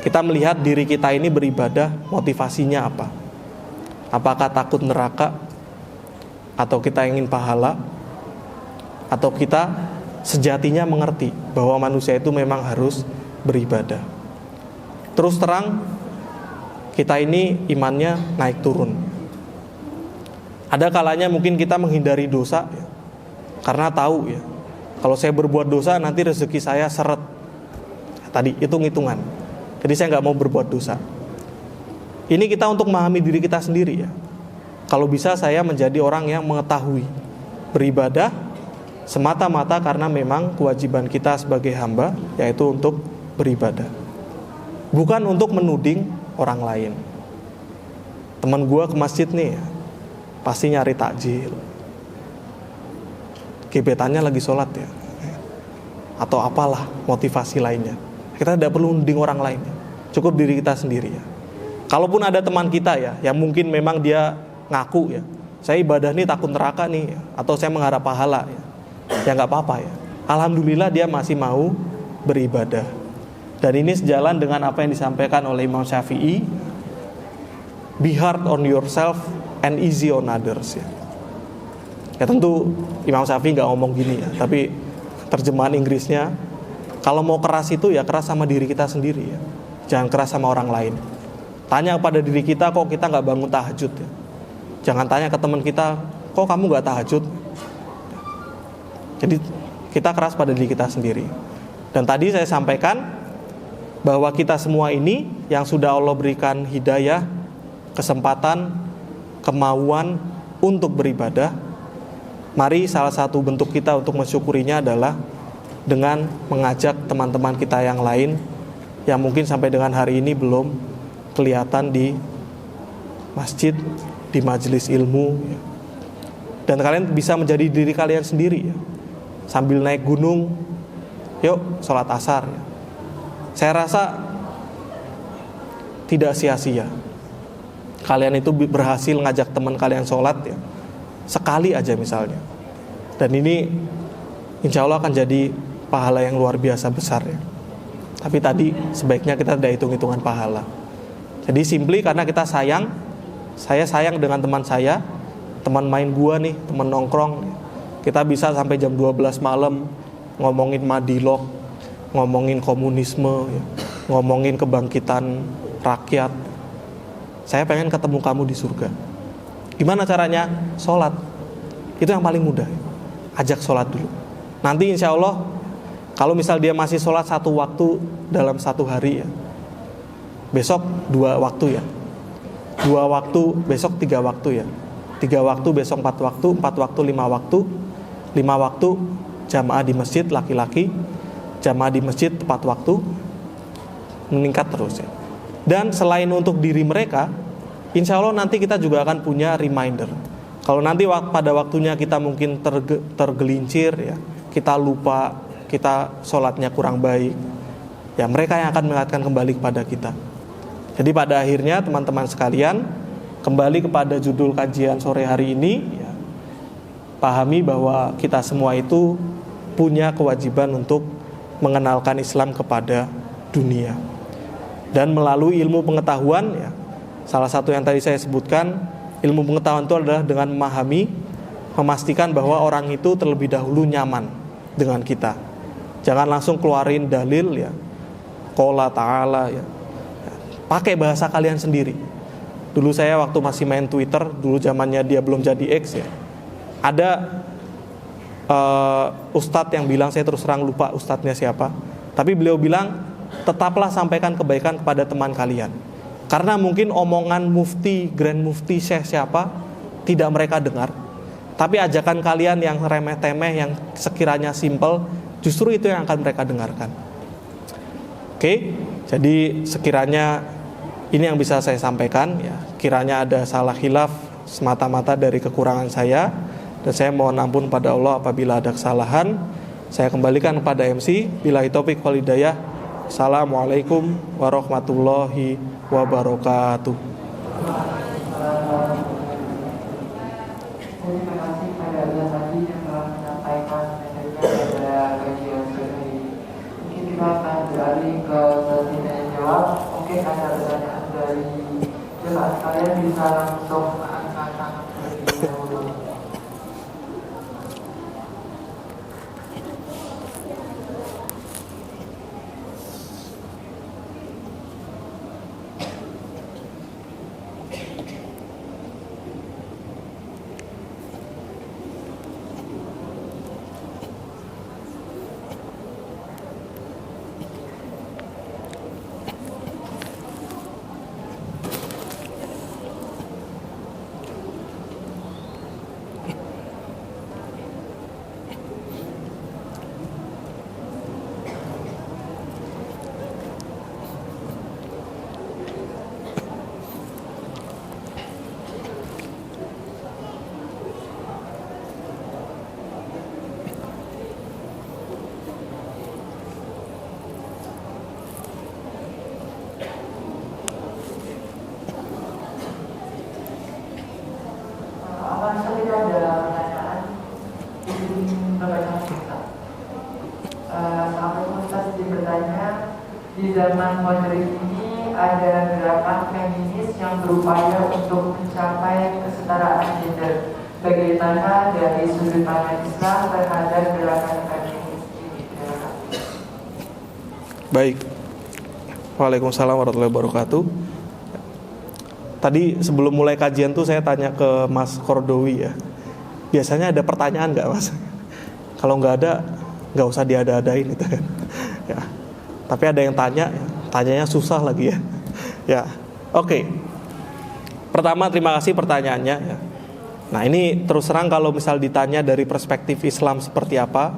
Kita melihat diri kita ini beribadah, motivasinya apa? Apakah takut neraka? Atau kita ingin pahala? Atau kita sejatinya mengerti bahwa manusia itu memang harus beribadah? Terus terang, kita ini imannya naik turun. Ada kalanya mungkin kita menghindari dosa ya, karena tahu ya, kalau saya berbuat dosa nanti rezeki saya seret. Tadi hitung-hitungan. Jadi saya nggak mau berbuat dosa. Ini kita untuk memahami diri kita sendiri ya. Kalau bisa saya menjadi orang yang mengetahui beribadah semata-mata karena memang kewajiban kita sebagai hamba, yaitu untuk beribadah, bukan untuk menuding orang lain. Teman gua ke masjid nih, pasti nyari takjil, gebetannya lagi sholat ya, atau apalah motivasi lainnya. Kita tidak perlu menuding orang lain, cukup diri kita sendiri ya. Kalaupun ada teman kita ya, yang mungkin memang dia ngaku ya, saya ibadah nih takut neraka nih, atau saya mengharap pahala ya nggak apa-apa ya. Alhamdulillah dia masih mau beribadah. Dan ini sejalan dengan apa yang disampaikan oleh Imam Syafi'i, be hard on yourself and easy on others ya. Ya tentu Imam Syafi'i nggak ngomong gini ya, tapi terjemahan Inggrisnya, kalau mau keras itu ya keras sama diri kita sendiri ya, jangan keras sama orang lain. Tanya kepada diri kita, kok kita nggak bangun tahajud ya. Jangan tanya ke teman kita, kok kamu nggak tahajud. Jadi kita keras pada diri kita sendiri. Dan tadi saya sampaikan bahwa kita semua ini yang sudah Allah berikan hidayah, kesempatan, kemauan untuk beribadah, mari salah satu bentuk kita untuk mensyukurinya adalah dengan mengajak teman-teman kita yang lain yang mungkin sampai dengan hari ini belum kelihatan di masjid, di majelis ilmu ya. Dan kalian bisa menjadi diri kalian sendiri ya. Sambil naik gunung, yuk sholat asar ya. Saya rasa tidak sia-sia kalian itu berhasil ngajak teman kalian sholat ya, sekali aja misalnya. Dan ini insya Allah akan jadi pahala yang luar biasa besar ya. Tapi tadi sebaiknya kita tidak hitung-hitungan pahala. Jadi simply karena kita sayang, saya sayang dengan teman saya, teman main gua nih, teman nongkrong. Kita bisa sampai jam 12 malam ngomongin Madilog, ngomongin komunisme, ngomongin kebangkitan rakyat. Saya pengen ketemu kamu di surga. Gimana caranya? Sholat. Itu yang paling mudah. Ajak sholat dulu. Nanti insya Allah, kalau misal dia masih sholat 1 waktu dalam 1 hari ya, besok 2 waktu ya, 2 waktu besok 3 waktu ya, 3 waktu besok 4 waktu, 4 waktu 5 waktu, 5 waktu jamaah di masjid laki-laki, jamaah di masjid tepat waktu, meningkat terus ya. Dan selain untuk diri mereka, insya Allah nanti kita juga akan punya reminder. Kalau nanti pada waktunya kita mungkin tergelincir ya, kita lupa, kita sholatnya kurang baik ya, mereka yang akan mengingatkan kembali kepada kita. Jadi pada akhirnya teman-teman sekalian, kembali kepada judul kajian sore hari ini ya, pahami bahwa kita semua itu punya kewajiban untuk mengenalkan Islam kepada dunia. Dan melalui ilmu pengetahuan ya, salah satu yang tadi saya sebutkan, ilmu pengetahuan itu adalah dengan memahami, memastikan bahwa orang itu terlebih dahulu nyaman dengan kita. Jangan langsung keluarin dalil ya, qala ta'ala ya. Pakai bahasa kalian sendiri. Dulu saya waktu masih main Twitter, dulu zamannya dia belum jadi X ya, ada ustadz yang bilang, saya terus terang lupa ustadznya siapa, tapi beliau bilang, tetaplah sampaikan kebaikan kepada teman kalian, karena mungkin omongan mufti, grand mufti, syekh siapa tidak mereka dengar, tapi ajakan kalian yang remeh-temeh, yang sekiranya simple, justru itu yang akan mereka dengarkan. Oke, jadi sekiranya ini yang bisa saya sampaikan ya. Kiranya ada salah khilaf semata-mata dari kekurangan saya, dan saya mohon ampun pada Allah apabila ada kesalahan. Saya kembalikan kepada MC. Billahi taufik wal hidayah. Assalamualaikum warahmatullahi wabarakatuh. Terima kasih pada Ustaz tadi yang telah menyampaikan materinya pada kajian sore ini. Mungkin kita akan beralih ke sesi tanya jawab. Mungkin ada pertanyaan dari jemaah sekalian, bisa langsung angkat tangan terlebih dahulu. Di zaman modern ini ada gerakan feminis yang berupaya untuk mencapai kesetaraan gender. Bagaimana dari sudut pandang Islam terhadap gerakan feminis ini? Baik. Waalaikumsalam warahmatullahi wabarakatuh. Tadi sebelum mulai kajian tuh saya tanya ke Mas Kordowi ya. Biasanya ada pertanyaan nggak Mas? Kalau nggak ada, nggak usah diada-adain gitu kan. Ya. Tapi ada yang tanya, tanyanya susah lagi ya. Ya, oke. Pertama, terima kasih pertanyaannya. Ya. Nah, ini terus terang kalau misal ditanya dari perspektif Islam seperti apa,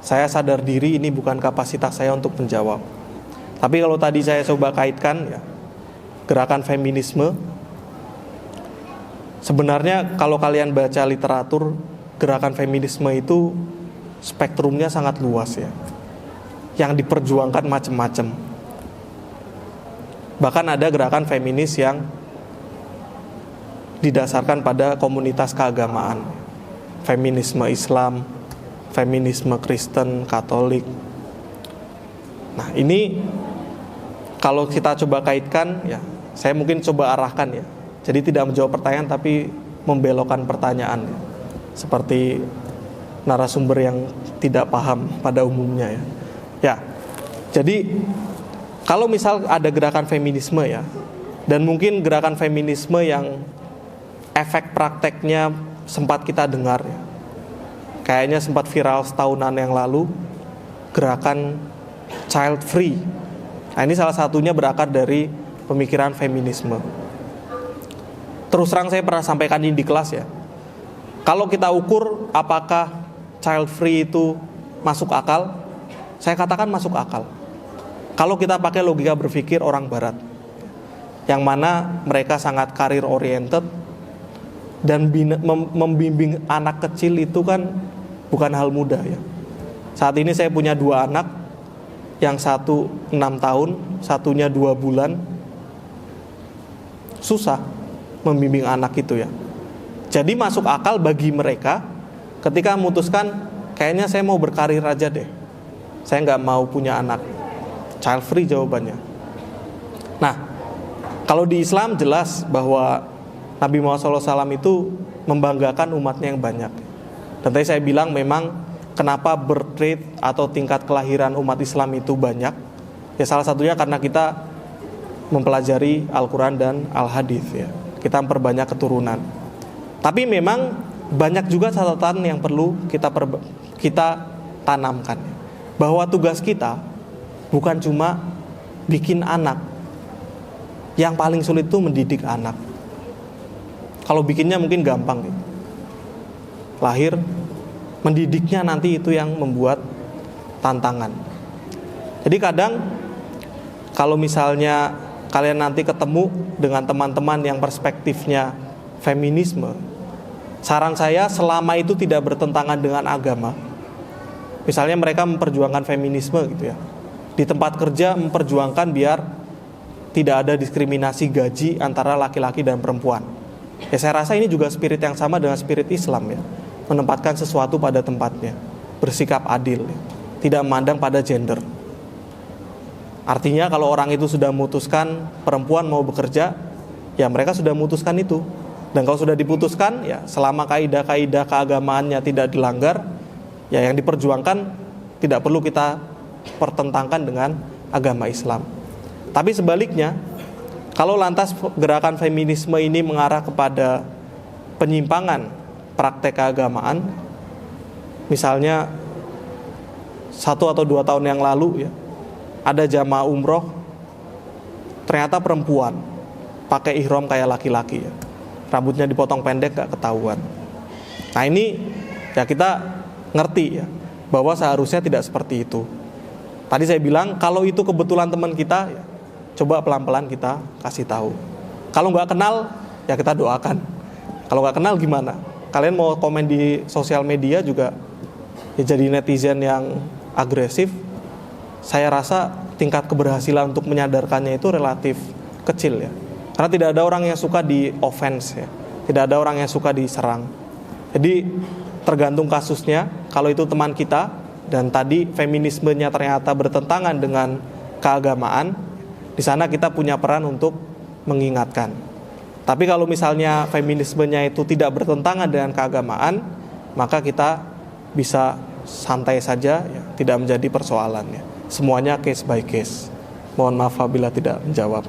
saya sadar diri ini bukan kapasitas saya untuk menjawab. Tapi kalau tadi saya coba kaitkan, ya, gerakan feminisme, sebenarnya kalau kalian baca literatur, gerakan feminisme itu spektrumnya sangat luas ya. Yang diperjuangkan macam-macam. Bahkan ada gerakan feminis yang didasarkan pada komunitas keagamaan. Feminisme Islam, feminisme Kristen, Katolik. Nah, ini kalau kita coba kaitkan ya, saya mungkin coba arahkan ya. Jadi tidak menjawab pertanyaan tapi membelokkan pertanyaan ya. Seperti narasumber yang tidak paham pada umumnya ya. Ya, jadi kalau misal ada gerakan feminisme ya, dan mungkin gerakan feminisme yang efek prakteknya sempat kita dengar ya, kayaknya sempat viral setahunan yang lalu, gerakan child free. Nah, ini salah satunya berakar dari pemikiran feminisme. Terus terang saya pernah sampaikan ini di kelas ya. Kalau kita ukur apakah child free itu masuk akal, saya katakan masuk akal. Kalau kita pakai logika berpikir orang barat, yang mana mereka sangat career oriented, dan membimbing anak kecil itu kan bukan hal mudah ya. Saat ini saya punya 2 anak, yang satu 6 tahun, satunya 2 bulan. Susah membimbing anak itu ya. Jadi masuk akal bagi mereka ketika memutuskan, kayaknya saya mau berkarir aja deh, saya nggak mau punya anak. Child free jawabannya. Nah, kalau di Islam jelas bahwa Nabi Muhammad SAW itu membanggakan umatnya yang banyak. Dan tadi saya bilang memang kenapa birth rate atau tingkat kelahiran umat Islam itu banyak. Ya salah satunya karena kita mempelajari Al-Quran dan Al-Hadis ya. Kita memperbanyak keturunan. Tapi memang banyak juga catatan yang perlu kita tanamkan. Bahwa tugas kita bukan cuma bikin anak. Yang paling sulit itu mendidik anak. Kalau bikinnya mungkin gampang gitu. Lahir, mendidiknya nanti itu yang membuat tantangan. Jadi kadang kalau misalnya kalian nanti ketemu dengan teman-teman yang perspektifnya feminisme, saran saya selama itu tidak bertentangan dengan agama, misalnya mereka memperjuangkan feminisme gitu ya, di tempat kerja memperjuangkan biar tidak ada diskriminasi gaji antara laki-laki dan perempuan. Ya saya rasa ini juga spirit yang sama dengan spirit Islam ya, menempatkan sesuatu pada tempatnya, bersikap adil, ya. Tidak memandang pada gender. Artinya kalau orang itu sudah memutuskan perempuan mau bekerja, ya mereka sudah memutuskan itu. Dan kalau sudah diputuskan, ya selama kaidah-kaidah keagamaannya tidak dilanggar, ya yang diperjuangkan tidak perlu kita pertentangkan dengan agama Islam. Tapi sebaliknya, kalau lantas gerakan feminisme ini mengarah kepada penyimpangan praktek keagamaan, misalnya 1 atau 2 tahun yang lalu ya, ada jamaah umroh ternyata perempuan pakai ihram kayak laki-laki ya, rambutnya dipotong pendek gak ketahuan. Nah ini ya kita ngerti ya bahwa seharusnya tidak seperti itu. Tadi saya bilang kalau itu kebetulan teman kita ya, coba pelan-pelan kita kasih tahu. Kalau nggak kenal ya kita doakan. Kalau nggak kenal gimana? Kalian mau komen di sosial media juga ya jadi netizen yang agresif, saya rasa tingkat keberhasilan untuk menyadarkannya itu relatif kecil ya. Karena tidak ada orang yang suka di offense ya. Tidak ada orang yang suka diserang. Jadi tergantung kasusnya. Kalau itu teman kita dan tadi feminismenya ternyata bertentangan dengan keagamaan, di sana kita punya peran untuk mengingatkan. Tapi kalau misalnya feminismenya itu tidak bertentangan dengan keagamaan, maka kita bisa santai saja ya, tidak menjadi persoalan ya. Semuanya case by case. Mohon maaf apabila tidak menjawab.